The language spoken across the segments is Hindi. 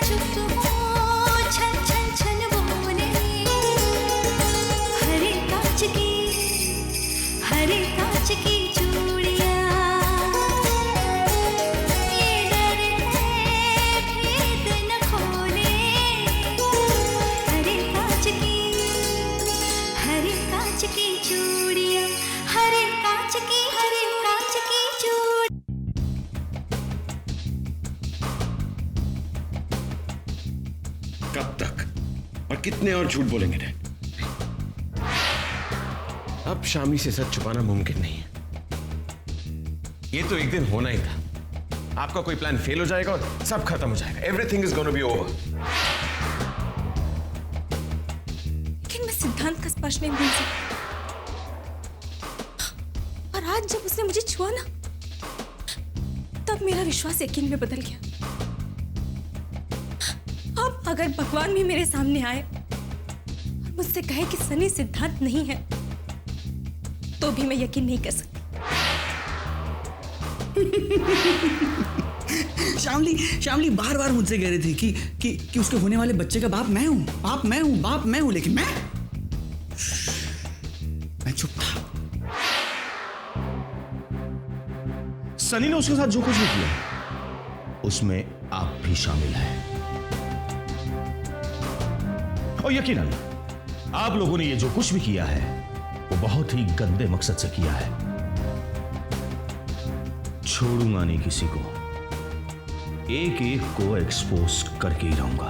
चुप हो छन छन छन बोले, हरे कांच की चूड़ियां, ये डर है भेद न खोले, हरे कांच की चूड़ियां, हरे कांच की चूड़ियां। कब तक और कितने और झूठ बोलेंगे डैड? अब शामी से सच छुपाना मुमकिन नहीं है। ये तो एक दिन होना ही था। आपका कोई प्लान फेल हो जाएगा और सब खत्म हो जाएगा। Everything is gonna be over. लेकिन मैं सिद्धांत का स्पर्श नहीं भूल सकती। और आज जब उसने मुझे छुआ ना, तब मेरा विश्वास यकीन में बदल गया। अब अगर भगवान भी मेरे सामने आए और मुझसे कहे कि सनी सिद्धांत नहीं है, तो भी मैं यकीन नहीं कर सकती। श्यामली बार बार मुझसे कह रही थी कि उसके होने वाले बच्चे का बाप मैं हूं, लेकिन मैं चुप था। सनी ने उसके साथ जो कुछ भी किया, उसमें आप भी शामिल हैं। और यकीनन आप लोगों ने ये जो कुछ भी किया है, वो बहुत ही गंदे मकसद से किया है। छोड़ूंगा नहीं किसी को, एक एक को एक्सपोज करके ही रहूंगा।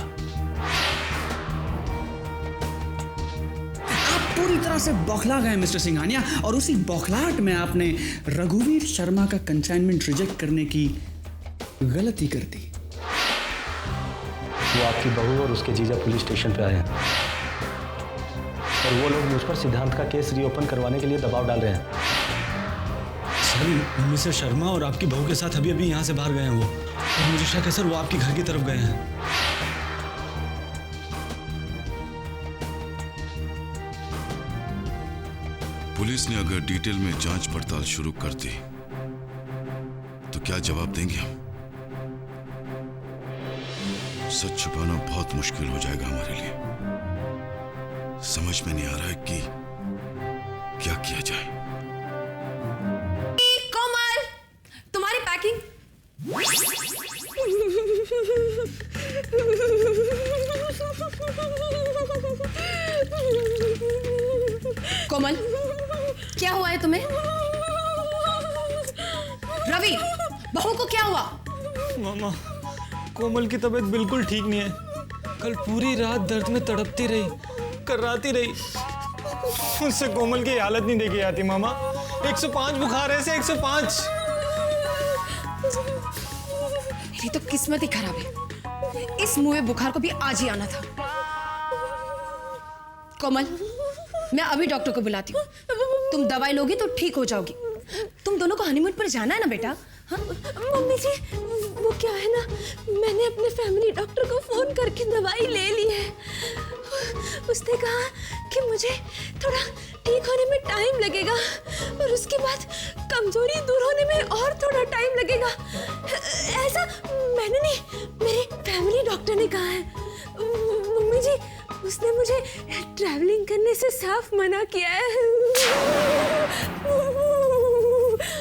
आप पूरी तरह से बौखला गए मिस्टर सिंघानिया, और उसी बौखलाहट में आपने रघुवीर शर्मा का कंसाइनमेंट रिजेक्ट करने की गलती कर दी। वो आपकी बहू और उसके जीजा पुलिस स्टेशन पे आए हैं और वो लोग मुझ पर सिद्धांत का केस रीओपन करवाने के लिए दबाव डाल रहे हैं। सर, मिस्टर शर्मा और आपकी बहू के साथ अभी यहाँ से बाहर गए हैं वो, और मुझे शक है सर वो आपके घर की तरफ गए हैं। पुलिस ने अगर डिटेल में जांच पड़ताल शुरू कर दी तो क्या जवाब देंगे हम? सच छुपाना बहुत मुश्किल हो जाएगा हमारे लिए। समझ में नहीं आ रहा है कि क्या किया जाए। कोमल, तुम्हारी पैकिंग। कोमल, क्या हुआ है तुम्हें? रवि, बहू को क्या हुआ? मामा, कोमल की तबीयत बिल्कुल ठीक नहीं है। कल पूरी रात दर्द में तड़पती रही, कर्राती रही। उससे कोमल की हालत नहीं देखी जाती मामा। 105 बुखार है, 105। मेरी तो किस्मत ही खराब है। इस मुंह में बुखार को भी आज ही आना था। कोमल, मैं अभी डॉक्टर को बुलाती हूँ। तुम दवाई लोगी तो ठीक हो जाओगी। तुम दोनों को हनीमून पर जाना है ना बेटा? हाँ? मम्मी जी, वो क्या है ना, मैंने अपने फैमिली डॉक्टर को फोन करके दवाई ले ली है। उसने कहा कि मुझे थोड़ा ठीक होने में टाइम लगेगा और उसके बाद कमजोरी दूर होने में और थोड़ा टाइम लगेगा। ऐसा मैंने नहीं, मेरे फैमिली डॉक्टर ने कहा है। मम्मी जी, उसने मुझे ट्रैवलिंग करने से साफ मना किया है।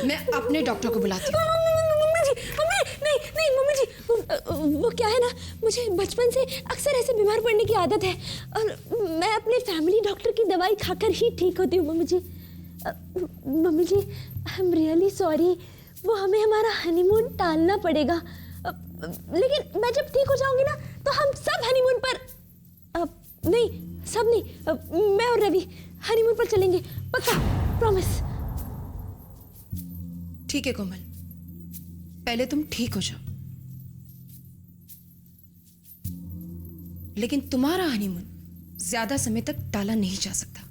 मैं अपने डॉक्टर को बुलाती हूँ। नहीं मम्मी जी, वो क्या है ना, मुझे बचपन से अक्सर ऐसे बीमार पड़ने की आदत है और मैं अपने फैमिली डॉक्टर की दवाई खाकर ही ठीक होती हूँ। Mummy ji, I am really sorry. वो हमें हमारा हनीमून टालना पड़ेगा, लेकिन मैं जब ठीक हो जाऊंगी ना तो हम सब हनीमून पर, नहीं सब नहीं, मैं और रवि हनीमून पर चलेंगे, पक्का, प्रॉमिस। ठीक है कोमल, पहले तुम ठीक हो जाओ, लेकिन तुम्हारा हनीमून ज्यादा समय तक टाला नहीं जा सकता।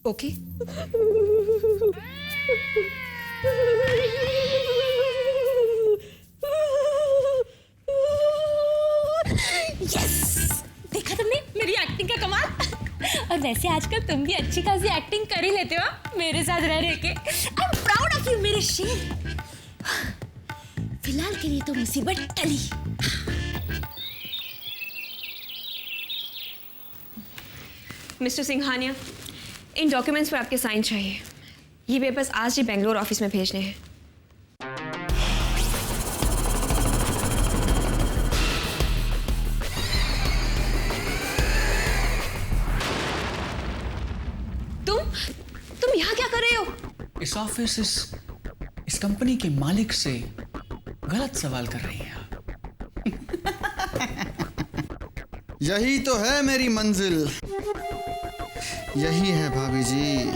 ओके? यस, देखा तुमने मेरी एक्टिंग का कमाल। और वैसे आजकल तुम भी अच्छी खासी एक्टिंग कर ही लेते हो मेरे साथ रह रह के। I am proud of you मेरे शेर। फिलहाल के लिए तो मुसीबत टली। मिस्टर सिंघानिया, इन डॉक्यूमेंट्स पर आपके साइन चाहिए। ये पेपर्स आज ही बेंगलोर ऑफिस में भेजने हैं। तुम यहाँ क्या कर रहे हो? इस ऑफिस इस कंपनी के मालिक से गलत सवाल कर रही हैं आप। यही तो है मेरी मंजिल, यही है भाभी जी,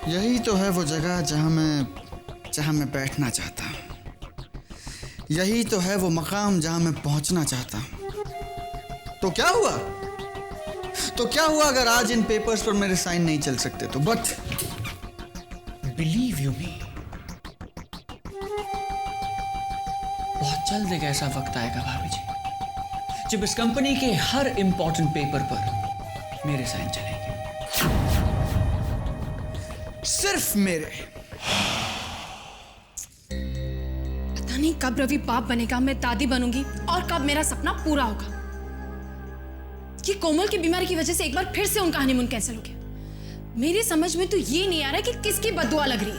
यही तो है वो जगह जहां मैं बैठना चाहता हूं, यही तो है वो मकाम जहां मैं पहुंचना चाहता हूं। तो क्या हुआ अगर आज इन पेपर्स पर मेरे साइन नहीं चल सकते तो? बट बिलीव यू मी, बहुत जल्द एक ऐसा वक्त आएगा भाभी जी जब इस कंपनी के हर इंपॉर्टेंट पेपर पर मेरे साइन चलेंगे, सिर्फ मेरे। पता नहीं कब रवि बाप बनेगा, मैं दादी बनूंगी, और कब मेरा सपना पूरा होगा। ये कोमल की बीमारी की वजह से एक बार फिर से उनका हनीमून कैंसिल हो गया। मेरी समझ में तो ये नहीं आ रहा कि किसकी बद्दुआ लग रही है।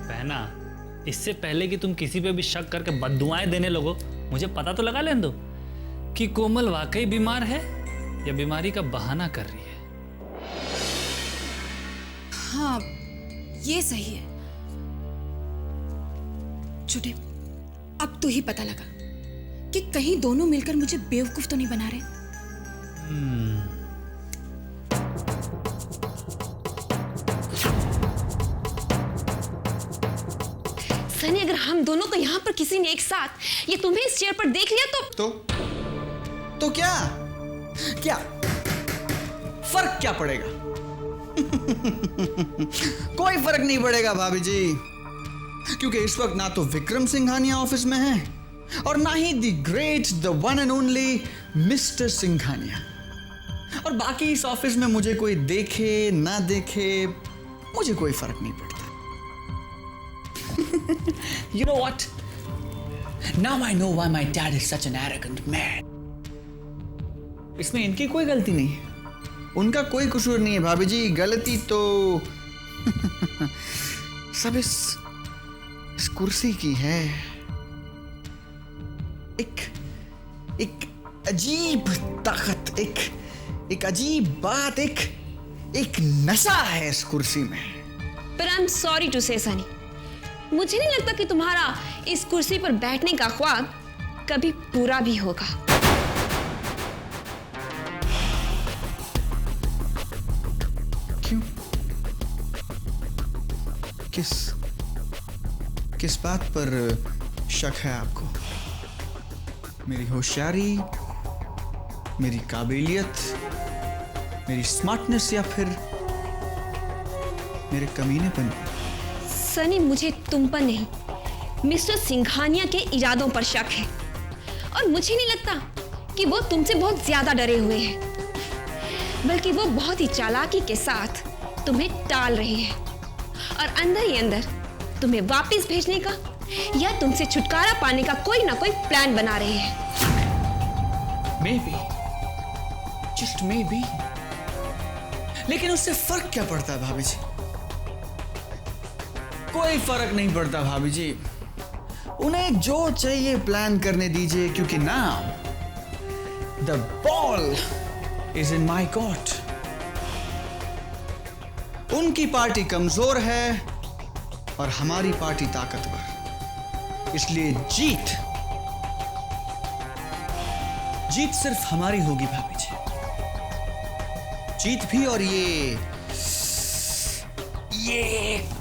बहना, इससे पहले कि तुम किसी पे भी शक करके बद्दुआएं देने लगो, मुझे पता तो लगा लेने दो कि कोमल वाकई बीमार है या बीमारी का बहाना कर रही है। हाँ, ये सही है। छोटे, अब तो ही पता लगा कि कहीं दोनों मिलकर मुझे बेवकूफ तो नहीं बना रहे। सनी, अगर हम दोनों को यहाँ पर किसी ने एक साथ ये तुम्हें इस चेयर पर देख लिया तो क्या फर्क क्या पड़ेगा? कोई फर्क नहीं पड़ेगा भाभी जी, क्योंकि इस वक्त ना तो विक्रम सिंघानिया ऑफिस में है और ना ही the great, the one and only mister Singhania. और बाकी इस ऑफिस में मुझे कोई देखे ना देखे, मुझे कोई फर्क नहीं पड़ता। You know what? Now I know why my dad is such an arrogant man. इसमें इनकी कोई गलती नहीं है, उनका कोई कसूर नहीं है भाभी जी। गलती तो सब इस कुर्सी की है। एक अजीब ताकत, एक अजीब बात, एक नशा है इस कुर्सी में। पर आई एम सॉरी टू से सनी, मुझे नहीं लगता कि तुम्हारा इस कुर्सी पर बैठने का ख्वाब कभी पूरा भी होगा। क्यों? किस बात पर शक है आपको? मेरी होशियारी, मेरी काबिलियत, मेरी स्मार्टनेस, या फिर मेरे कमीनेपन? सनी, मुझे तुम पर नहीं, मिस्टर सिंघानिया के इरादों पर शक है। और मुझे नहीं लगता कि वो तुमसे बहुत ज्यादा डरे हुए हैं, बल्कि वो बहुत ही चालाकी के साथ तुम्हें टाल रहे हैं और अंदर ही अंदर तुम्हें वापस भेजने का या तुमसे छुटकारा पाने का कोई ना कोई प्लान बना रहे हैं। Maybe, just maybe. लेकिन उससे फर्क क्या पड़ता है भाभी जी? कोई फर्क नहीं पड़ता भाभी जी। उन्हें जो चाहिए प्लान करने दीजिए, क्योंकि now the ball is in my court. उनकी पार्टी कमजोर है और हमारी पार्टी ताकतवर, इसलिए जीत सिर्फ हमारी होगी भाभी जी। जीत भी और ये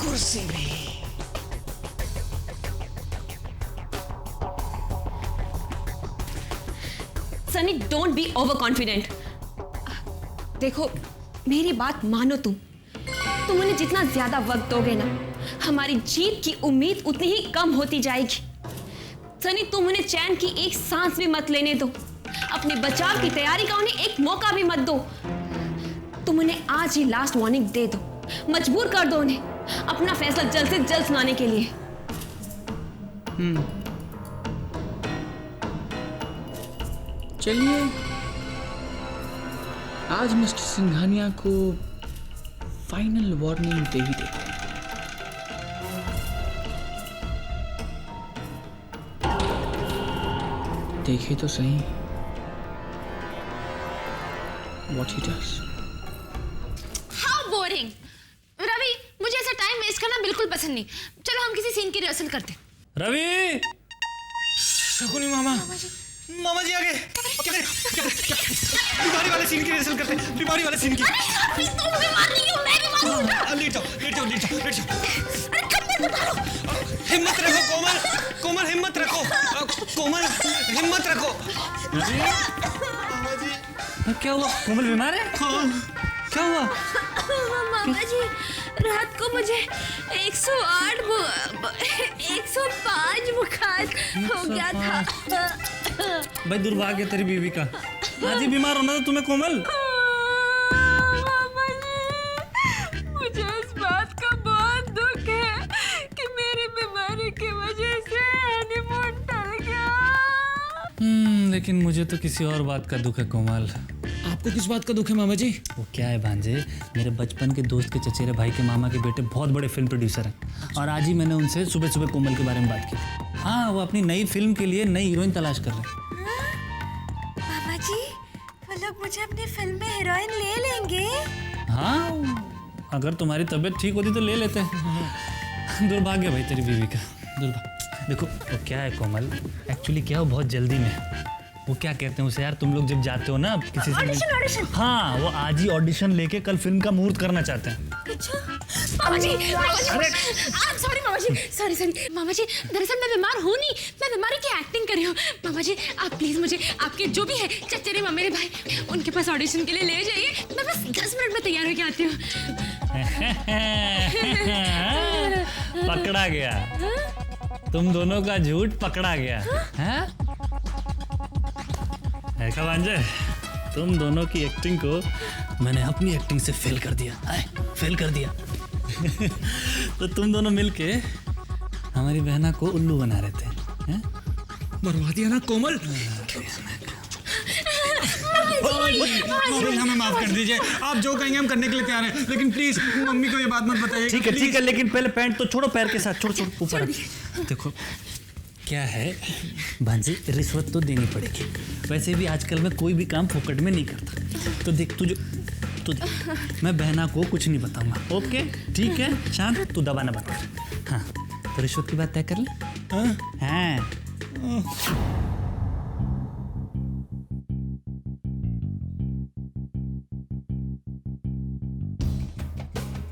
कुर्सी भी। Sunny, don't be over confident. देखो, मेरी बात मानो, तुम उन्हें जितना ज्यादा वक्त दोगे ना, हमारी जीत की उम्मीद उतनी ही कम होती जाएगी। सनी, तुम उन्हें चैन की एक सांस भी मत लेने दो। अपने बचाव की तैयारी का उन्हें एक मौका भी मत दो। तुम उन्हें आज ही लास्ट वार्निंग दे दो, मजबूर कर दो उन्हें अपना फैसला जल्द से जल्द सुनाने के लिए। चलिए, आज मिस्टर सिंघानिया को फाइनल वार्निंग दे ही देते हैं। देखिए तो सही what he does. How boring. Ravi, मुझे ऐसा टाइम वेस्ट करना बिल्कुल पसंद नहीं। चलो हम किसी सीन की रिहर्सल करते। रवि, शकुनी मामा, मामा जी आ गए। बीमारी वाले सीन की रिहर्सल करते हैं, बीमारी वाले सीन की। अरे तुम बीमार नहीं हो, मैं बीमार हूं। लेट जाओ, लेट जाओ, लेट जाओ, लेट जाओ। अरे कब मैं बीमार हूं? हिम्मत रखो कोमल, कोमल हिम्मत रखो, कोमल हिम्मत रखो। क्या हुआ? कोमल बीमार है? क्या हुआ? मामा जी, रात को मुझे 105 बुखार हो गया था। भाई दुर्भाग्य तेरी बीवी का। आज ही बीमार होना था तुम्हें कोमल। मामा जी, मुझे इस बात का बहुत दुख है कि मेरी बीमारी की वजह से हनीमून टल गया। लेकिन मुझे तो किसी और बात का दुख है कोमल। आपको किस बात का दुख है मामा जी? वो क्या है भांजे, मेरे बचपन के दोस्त के चचेरे भाई के मामा के बेटे बहुत बड़े फिल्म प्रोड्यूसर हैं और आज ही मैंने उनसे सुबह सुबह कोमल के बारे में बात की। हाँ, वो अपनी नई फिल्म के लिए नई हीरोइन तलाश कर रहे हैं। मामा जी, वो लोग मुझे अपनी फिल्म में हीरोइन ले लेंगे? हाँ, अगर तुम्हारी तबीयत ठीक होती तो ले लेते हैं। दुर्भाग्य भाई तेरी बीवी का, दुर्भाग्य। देखो वो क्या है कोमल, एक्चुअली क्या, वो बहुत जल्दी में है। वो क्या कहते हैं उसे यार, तुम लोग जब जाते हो ना किसी से ऑडिशन। हाँ, वो आज ही ऑडिशन लेके कल फिल्म का मुहूर्त करना चाहते हैं। अच्छा मामा जी, सॉरी मामा जी, सॉरी मामा जी, दरअसल मैं बीमार हूँ नहीं, मैं बीमारी की एक्टिंग कर रही हूँ। मामा जी आप प्लीज मुझे आपके जो भी है चचेरे मेरे भाई उनके पास ऑडिशन के लिए ले जाइए। मैं बस 10 मिनट में तैयार होके आती हूँ। पकड़ा गया, तुम दोनों का झूठ पकड़ा गया है। ऐसा भांजे, तुम दोनों की एक्टिंग को मैंने अपनी एक्टिंग से फेल कर दिया, फेल कर दिया। तो तुम दोनों मिलके हमारी बहना को उल्लू बना रहे थे, मरवा दिया ना कोमल। हमें माफ कर दीजिए, आप जो कहेंगे हम करने के लिए तैयार हैं, लेकिन प्लीज मम्मी को ये बात मत बताइए। ठीक है, लेकिन पहले पैंट तो छोड़ो, पैर के साथ छोड़ो ऊपर। देखो क्या है भांजी, रिश्वत तो देनी पड़ेगी। वैसे भी आजकल मैं कोई भी काम फोकट में नहीं करता। तो देख तू मैं बहना को कुछ नहीं बताऊंगा। ओके ठीक है, शांत, तू दबाना बंद कर। हाँ, तो रिश्वत की बात तय कर ले। हाँ।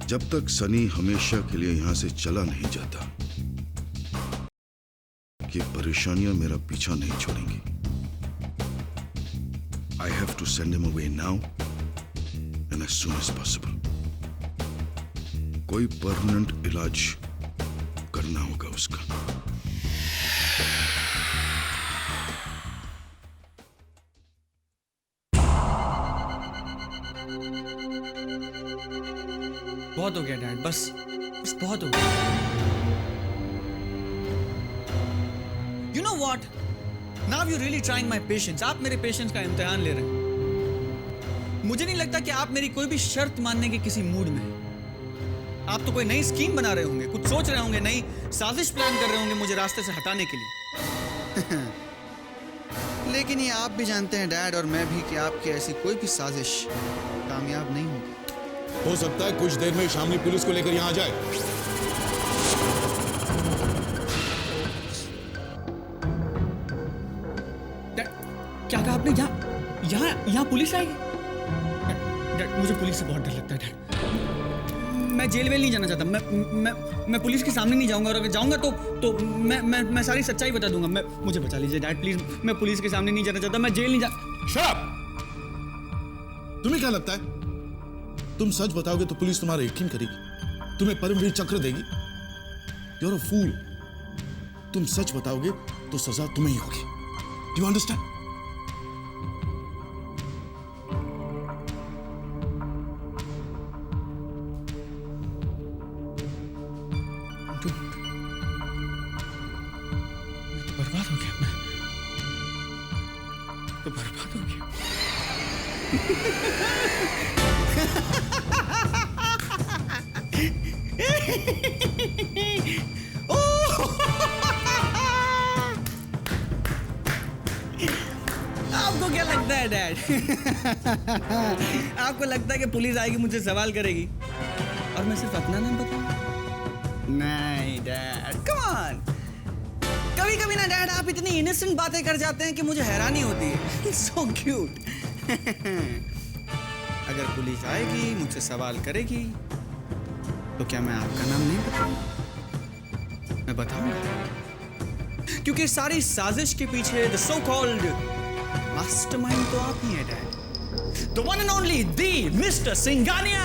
जब तक सनी हमेशा के लिए यहां से चला नहीं जाता, ये परेशानियां मेरा पीछा नहीं छोड़ेंगी। I have to send him away now and as soon as possible. कोई परमानेंट इलाज करना होगा उसका। बहुत हो गया डैड, बस बहुत हो गया। You know what? Now you're really trying my patience. आप मेरे पेशेंस का इम्तिहान ले रहे हैं। मुझे नहीं लगता कि आप मेरी कोई भी शर्त मानने के किसी मूड में हैं। आप तो कोई नई स्कीम बना रहे होंगे, कुछ सोच रहे होंगे, नई साजिश प्लान कर रहे होंगे मुझे रास्ते से हटाने के लिए। लेकिन ये आप भी जानते हैं डैड और मैं भी कि आपकी ऐसी कोई भी साजिश कामयाब नहीं होगी। हो सकता है कुछ देर में शामली पुलिस को लेकर यहां आ जाए। क्या कहा आपने? यहाँ पुलिस आई? डैड, मुझे पुलिस से बहुत डर लगता है डैड। मैं जेल वेल नहीं जाना चाहता। मैं पुलिस के सामने नहीं जाऊंगा, और अगर जाऊंगा तो मैं सारी सच्चाई बता दूंगा। मुझे बचा लीजिए डैड प्लीज। मैं पुलिस के सामने नहीं जाना चाहता, मैं जेल नहीं जा। Shut up! तुम्हें क्या लगता है तुम सच बताओगे तो पुलिस तुम्हारा यकीन करेगी, तुम्हें परमवीर चक्र देगी? You're a fool. तुम सच बताओगे तो सजा तुम्हें ही होगी। Do you understand? बर्बाद हो गया, मैं तो बर्बाद हो गया। आपको क्या लगता है डैड? आपको लगता है कि पुलिस आएगी, मुझसे सवाल करेगी और मैं सिर्फ अपना नाम बताऊंगा? नहीं डैड, कम ऑन। कभी कभी ना डैड आप इतनी इनोसेंट बातें कर जाते हैं कि मुझे हैरानी होती है। So cute. अगर पुलिस आएगी, मुझसे सवाल करेगी, तो क्या मैं आपका नाम नहीं बताऊंगा? मैं बताऊंगा, क्योंकि सारी साजिश के पीछे द सो कॉल्ड मास्टरमाइंड तो आप ही हैं dad. The one and only the mister Singhania.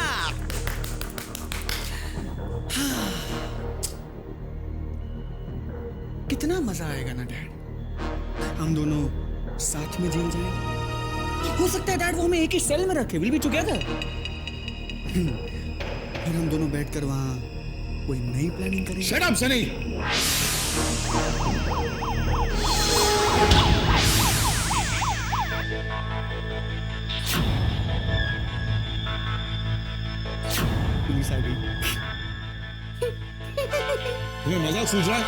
कितना मजा आएगा ना डैड, हम दोनों साथ में जेल जाएंगे। हो सकता है डैड वो हमें एक ही सेल में रखे, विल बी टुगेदर। फिर हम दोनों बैठकर वहां कोई नई प्लानिंग करेंगे। Shut up Sunny. पुलिस आ गई। तुम्हें मजाक सूझ रहा है?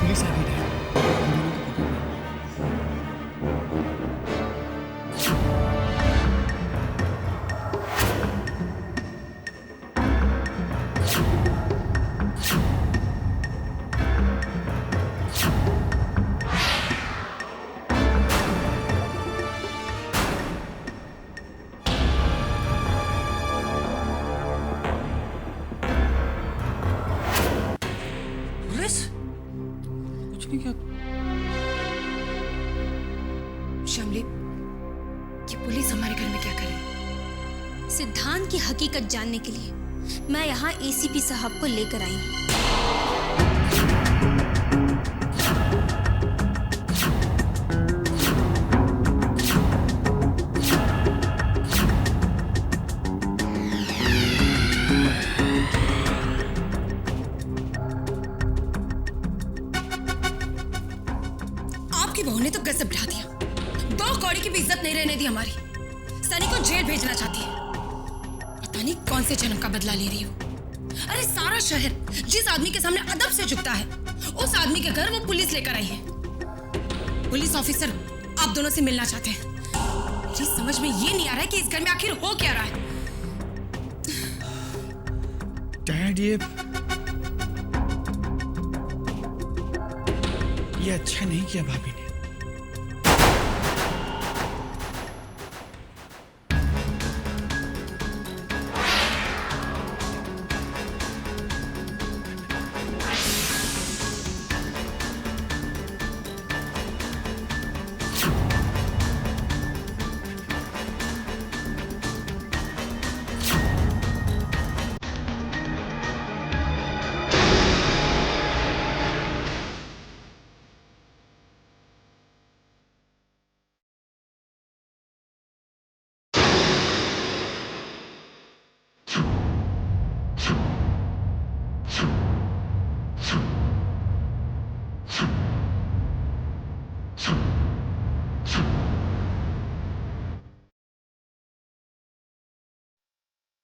पुलिस आ गई डैड। पुलिस कुछ नहीं किया। श्यामली, ये पुलिस हमारे घर में क्या करे? सिद्धांत की हकीकत जानने के लिए मैं यहाँ एसीपी साहब को लेकर आई हूँ। आपकी बहू ने तो गजब ढा दिया। 2 कौड़ी की भी इज्जत नहीं रहने दी हमारी। सनी को जेल भेजना चाहती है। पता नहीं कौन से जन्म का बदला ले रही हो। अरे सारा शहर जिस आदमी के सामने अदब से झुकता है, उस आदमी के घर वो पुलिस लेकर आई है। पुलिस ऑफिसर आप दोनों से मिलना चाहते हैं। मुझे समझ में ये नहीं आ रहा है कि इस घर में आखिर हो क्या रहा है। डैड ये अच्छा नहीं किया भाभी ने।